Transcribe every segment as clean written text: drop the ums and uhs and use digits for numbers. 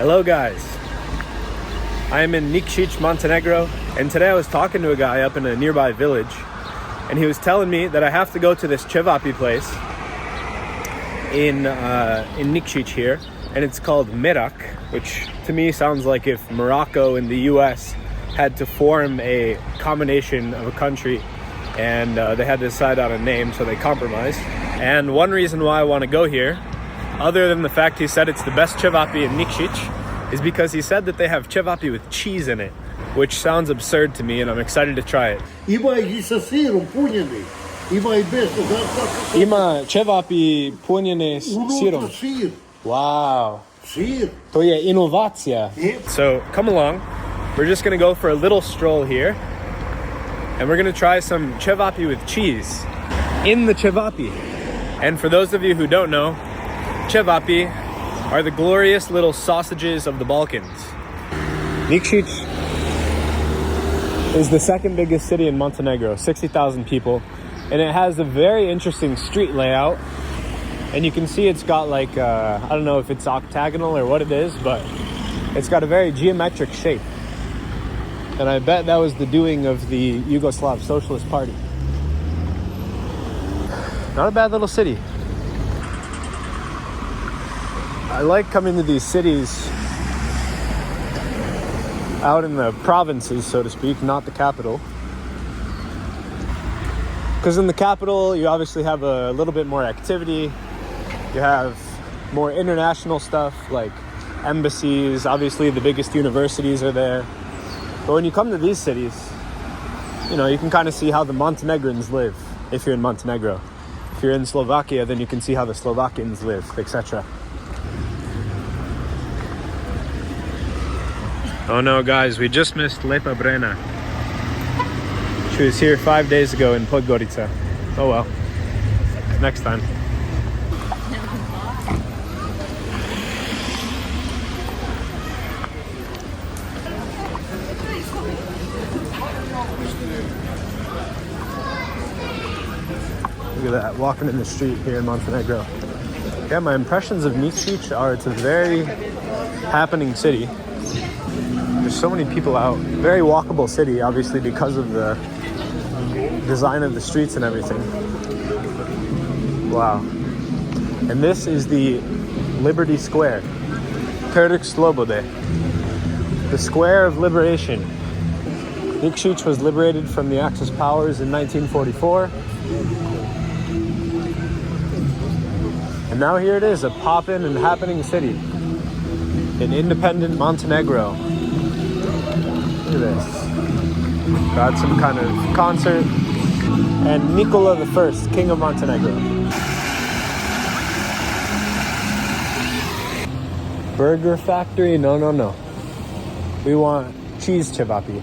Hello guys, I am in Nikšić, Montenegro, and today I was talking to a guy up in a nearby village, and he was telling me that I have to go to this cevapi place in Nikšić here, and it's called Merak, which to me sounds like if Morocco and the US had to form a combination of a country and they had to decide on a name, so they compromised. And one reason why I want to go here, other than the fact he said it's the best cevapi in Nikšić, is because he said that they have cevapi with cheese in it, which sounds absurd to me, and I'm excited to try it. Ima i sa sirom, punjene. Ima i bez. Ima cevapi punjene s sirom. Unutra sir. Wow. Sir. To je inovacija. So come along. We're just going to go for a little stroll here, and we're going to try some cevapi with cheese in the cevapi. And for those of you who don't know, cevapi are the glorious little sausages of the Balkans. Nikšić is the second biggest city in Montenegro, 60,000 people, and it has a very interesting street layout. And you can see it's got like, I don't know if it's octagonal or what it is, but it's got a very geometric shape. And I bet that was the doing of the Yugoslav Socialist Party. Not a bad little city. I like coming to these cities out in the provinces, so to speak, not the capital. Because in the capital, you obviously have a little bit more activity. You have more international stuff, like embassies. Obviously, the biggest universities are there. But when you come to these cities, you know, you can kind of see how the Montenegrins live, if you're in Montenegro. If you're in Slovakia, then you can see how the Slovakians live, etc. Oh no, guys, we just missed Lepa Brena. She was here 5 days ago in Podgorica. Oh well, next time. Look at that, walking in the street here in Montenegro. Yeah, my impressions of Nikšić are it's a very happening city. There's so many people out. Very walkable city, obviously, because of the design of the streets and everything. Wow. And this is the Liberty Square. Trg Slobode. The Square of Liberation. Nikšić was liberated from the Axis powers in 1944. And now here it is, a poppin' and happening city in independent Montenegro. Look at this. Got some kind of concert. And Nikola I, King of Montenegro. Burger factory? No, no, no. We want cheese cevapi.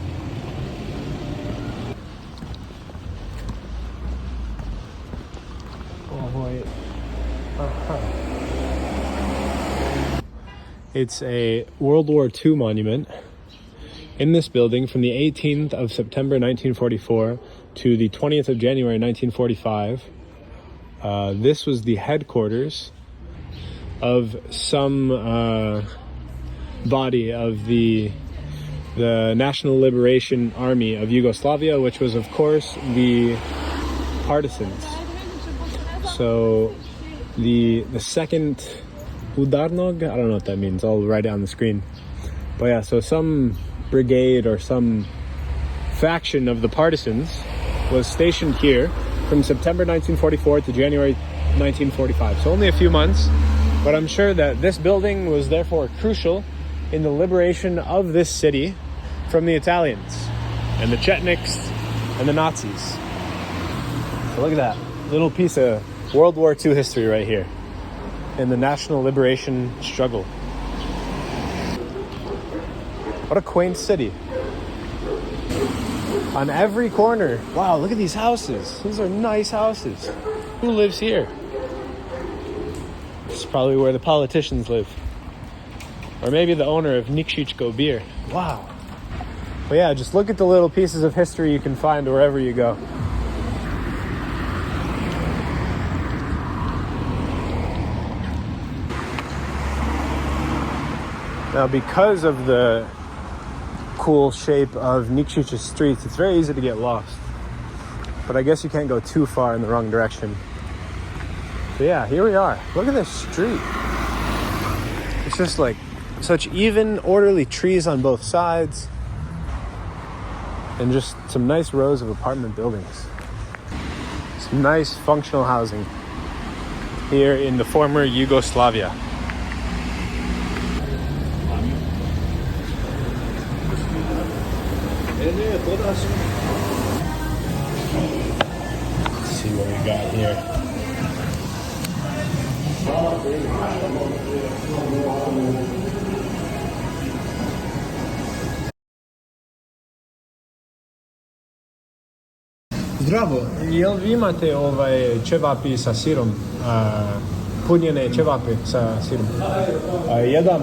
It's a World War II monument in this building from the 18th of September 1944 to the 20th of January 1945. This was the headquarters of some body of the National Liberation Army of Yugoslavia, which was, of course, the partisans. So the second Udarnog, I don't know what that means, I'll write it on the screen. But yeah, so some brigade or some faction of the partisans was stationed here from September 1944 to January 1945. So only a few months, but I'm sure that this building was therefore crucial in the liberation of this city from the Italians and the Chetniks and the Nazis. So look at that little piece of World War II history right here in the national liberation struggle. What a quaint city. On every corner. Wow, look at these houses. These are nice houses. Who lives here? This is probably where the politicians live. Or maybe the owner of Nikšić beer. Wow. But yeah, just look at the little pieces of history you can find wherever you go. Now, because of the cool shape of Nikšić's streets, it's very easy to get lost. But I guess you can't go too far in the wrong direction. But yeah, here we are. Look at this street. It's just like such even, orderly trees on both sides. And just some nice rows of apartment buildings. Some nice functional housing here in the former Yugoslavia. Let's see what we got here. Zdravo. Jel vi imate ćevapi sa sirom? Punjene ćevapi sa sirom? Jedan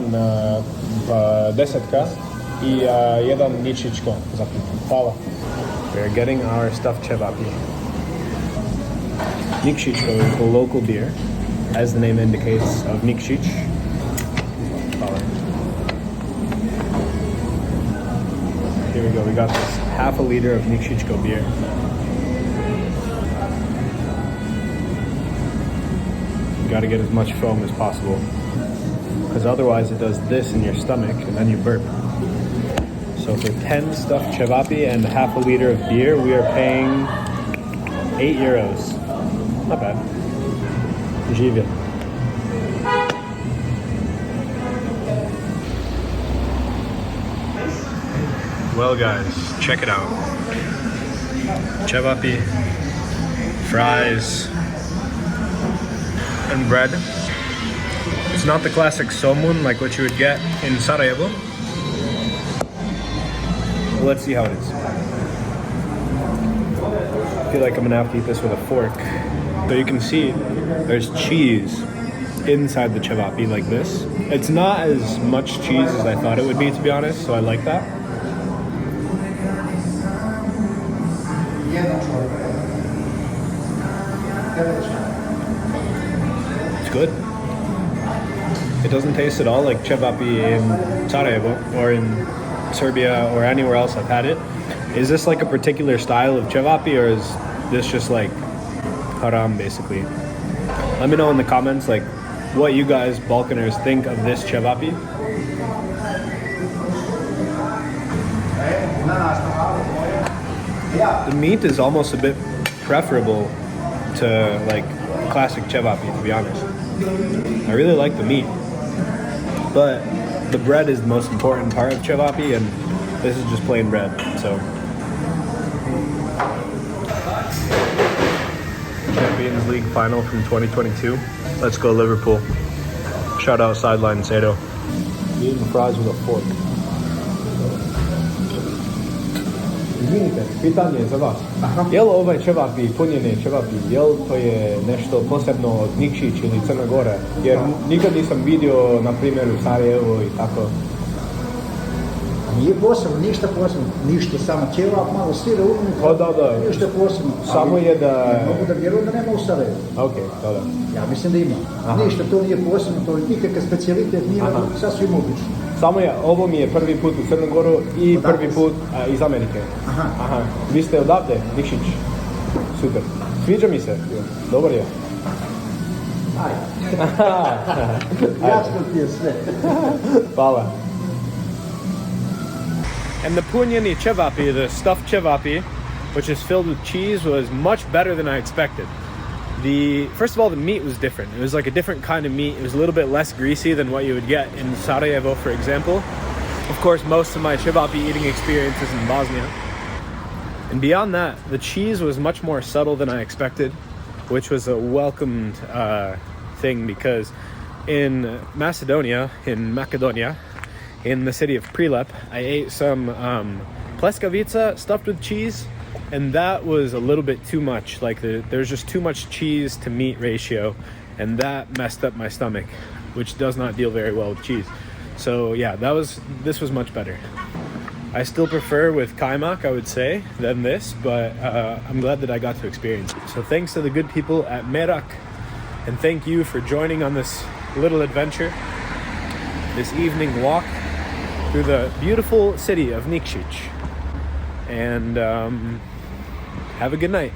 desetka i jedan ničičko zapitan. Hvala. We're getting our stuffed ćevapi. Nikšićko is the local beer, as the name indicates, of Nikšić. Hvala. Here we go, we got this half a liter of Nikšićko beer. You gotta get as much foam as possible, because otherwise it does this in your stomach and then you burp. So for 10 stuffed ćevapi and half a liter of beer, we are paying €8. Not bad. Uživajte. Well guys, check it out. Ćevapi, fries, and bread. It's not the classic somun like what you would get in Sarajevo. Well, let's see how it is. I feel like I'm gonna have to eat this with a fork. So you can see there's cheese inside the ćevapi like this. It's not as much cheese as I thought it would be, to be honest, so I like that. It's good. It doesn't taste at all like ćevapi in Sarajevo or in Serbia or anywhere else I've had it. Is this like a particular style of ćevapi, or is this just like haram basically? Let me know in the comments like what you guys Balkaners think of this ćevapi. The meat is almost a bit preferable to like classic ćevapi, to be honest. I really like the meat, but the bread is the most important part of ćevapi, and this is just plain bread. So Champions League final from 2022. Let's go Liverpool. Shout out sideline Sado. Eating fries with a fork. Izvinite, pitanje za vas. Jel ovaj ćevapi, punjene ćevapi, jel to je nešto posebno od Nikšić ili Crna Gora? Jer nikad nisam vidio, na primjer, u Sarajevo i tako. Nije posebno, ništa posebno, ništa, samo ćevap, malo sira unutra, Pa da. ništa posebno. Samo je da... Mogu da vjerujem da nema u Sarajevu. Ok, da. Ja mislim da ima. Aha. Ništa, to nije posebno, to je nikakav specijalitet, nije sasvim obično. Samo je, ovo mi je prvi put u Crnu Goru i Odakle prvi put iz Amerike. Aha. Vi ste odavde, Nikšić. Super. Sviđa mi se. Dobar je. Ajde. Jasno ti je sve. Hvala. And the punjene ćevapi, the stuffed ćevapi, which is filled with cheese, was much better than I expected. First of all, the meat was different. It was like a different kind of meat. It was a little bit less greasy than what you would get in Sarajevo, for example. Of course, most of my ćevapi eating experience is in Bosnia. And beyond that, the cheese was much more subtle than I expected, which was a welcomed thing, because in Macedonia, in the city of Prilep, I ate some pleskavica stuffed with cheese, and that was a little bit too much. Like there's just too much cheese to meat ratio, and that messed up my stomach, which does not deal very well with cheese. So yeah, this was much better. I still prefer with kaimak, I would say, than this, but I'm glad that I got to experience it. So thanks to the good people at Merak, and thank you for joining on this little adventure, this evening walk through the beautiful city of Nikšić. And have a good night.